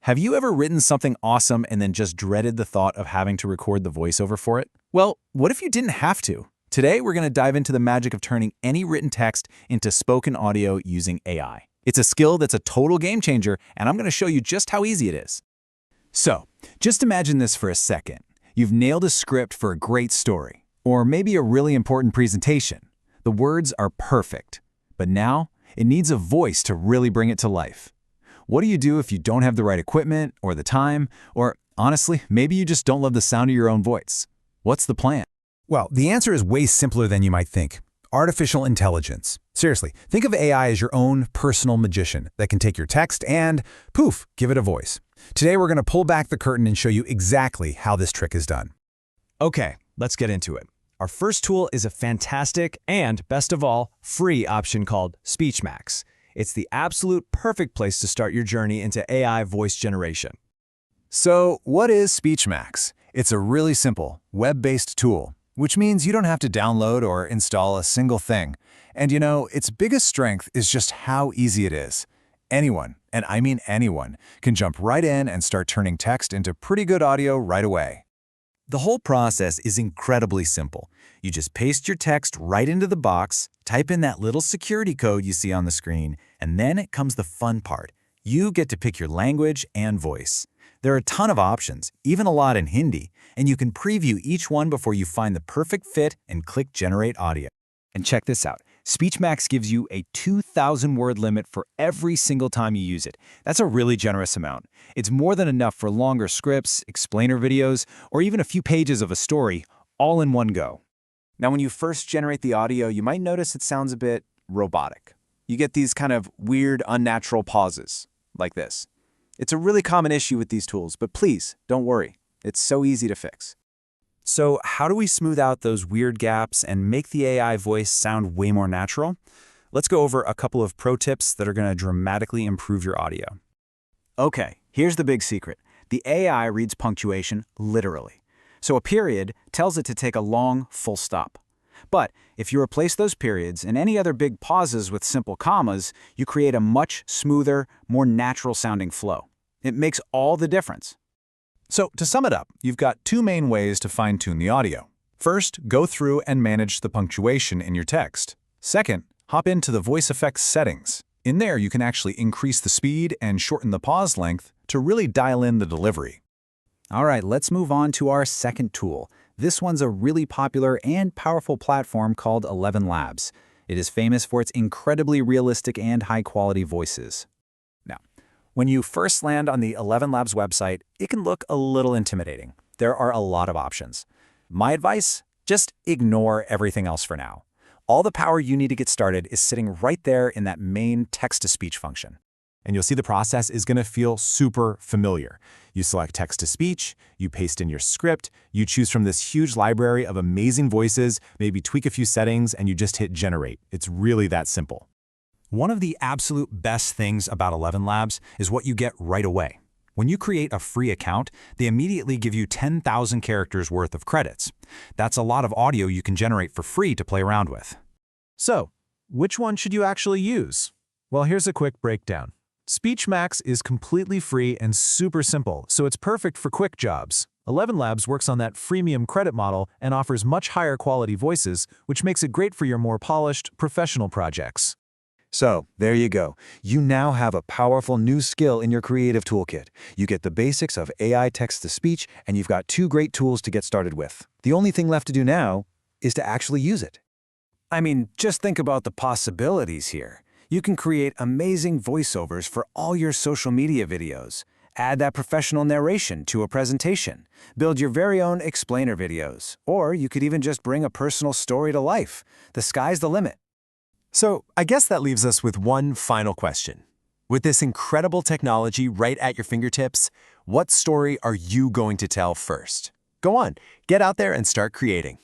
Have you ever written something awesome and then just dreaded the thought of having to record the voiceover for it? Well, what if you didn't have to? Today, we're going to dive into the magic of turning any written text into spoken audio using AI. It's a skill that's a total game changer, and I'm going to show you just how easy it is. So, just imagine this for a second. You've nailed a script for a great story, or maybe a really important presentation. The words are perfect, but now it needs a voice to really bring it to life. What do you do if you don't have the right equipment or the time, or honestly, maybe you just don't love the sound of your own voice? What's the plan? Well, the answer is way simpler than you might think. Artificial intelligence. Seriously, think of AI as your own personal magician that can take your text and, poof, give it a voice. Today we're going to pull back the curtain and show you exactly how this trick is done. Okay, let's get into it. Our first tool is a fantastic and, best of all, free option called SpeechMax. It's the absolute perfect place to start your journey into AI voice generation. So, what is SpeechMax? It's a really simple, web-based tool, which means you don't have to download or install a single thing. And you know, its biggest strength is just how easy it is. Anyone, and I mean anyone, can jump right in and start turning text into pretty good audio right away. The whole process is incredibly simple. You just paste your text right into the box, type in that little security code you see on the screen, and then it comes the fun part. You get to pick your language and voice. There are a ton of options, even a lot in Hindi, and you can preview each one before you find the perfect fit and click Generate Audio. And check this out. SpeechMax gives you a 2,000-word limit for every single time you use it. That's a really generous amount. It's more than enough for longer scripts, explainer videos, or even a few pages of a story, all in one go. Now, when you first generate the audio, you might notice it sounds a bit robotic. You get these kind of weird, unnatural pauses, like this. It's a really common issue with these tools, but please, don't worry. It's so easy to fix. So how do we smooth out those weird gaps and make the AI voice sound way more natural? Let's go over a couple of pro tips that are going to dramatically improve your audio. Okay, here's the big secret. The AI reads punctuation literally. So a period tells it to take a long, full stop. But if you replace those periods and any other big pauses with simple commas, you create a much smoother, more natural-sounding flow. It makes all the difference. So, to sum it up, you've got two main ways to fine-tune the audio. First, go through and manage the punctuation in your text. Second, hop into the voice effects settings. In there, you can actually increase the speed and shorten the pause length to really dial in the delivery. All right, let's move on to our second tool. This one's a really popular and powerful platform called 11 Labs. It is famous for its incredibly realistic and high-quality voices. Now, when you first land on the 11 Labs website, it can look a little intimidating. There are a lot of options. My advice? Just ignore everything else for now. All the power you need to get started is sitting right there in that main text-to-speech function. And you'll see the process is going to feel super familiar. You select text-to-speech, you paste in your script, you choose from this huge library of amazing voices, maybe tweak a few settings, and you just hit generate. It's really that simple. One of the absolute best things about 11 Labs is what you get right away. When you create a free account, they immediately give you 10,000 characters worth of credits. That's a lot of audio you can generate for free to play around with. So, which one should you actually use? Well, here's a quick breakdown. SpeechMax is completely free and super simple, so it's perfect for quick jobs. 11 Labs works on that freemium credit model and offers much higher quality voices, which makes it great for your more polished, professional projects. So, there you go. You now have a powerful new skill in your creative toolkit. You get the basics of AI text-to-speech, and you've got two great tools to get started with. The only thing left to do now is to actually use it. I mean, just think about the possibilities here. You can create amazing voiceovers for all your social media videos. Add that professional narration to a presentation. Build your very own explainer videos. Or you could even just bring a personal story to life. The sky's the limit. So, I guess that leaves us with one final question. With this incredible technology right at your fingertips, what story are you going to tell first? Go on, get out there and start creating.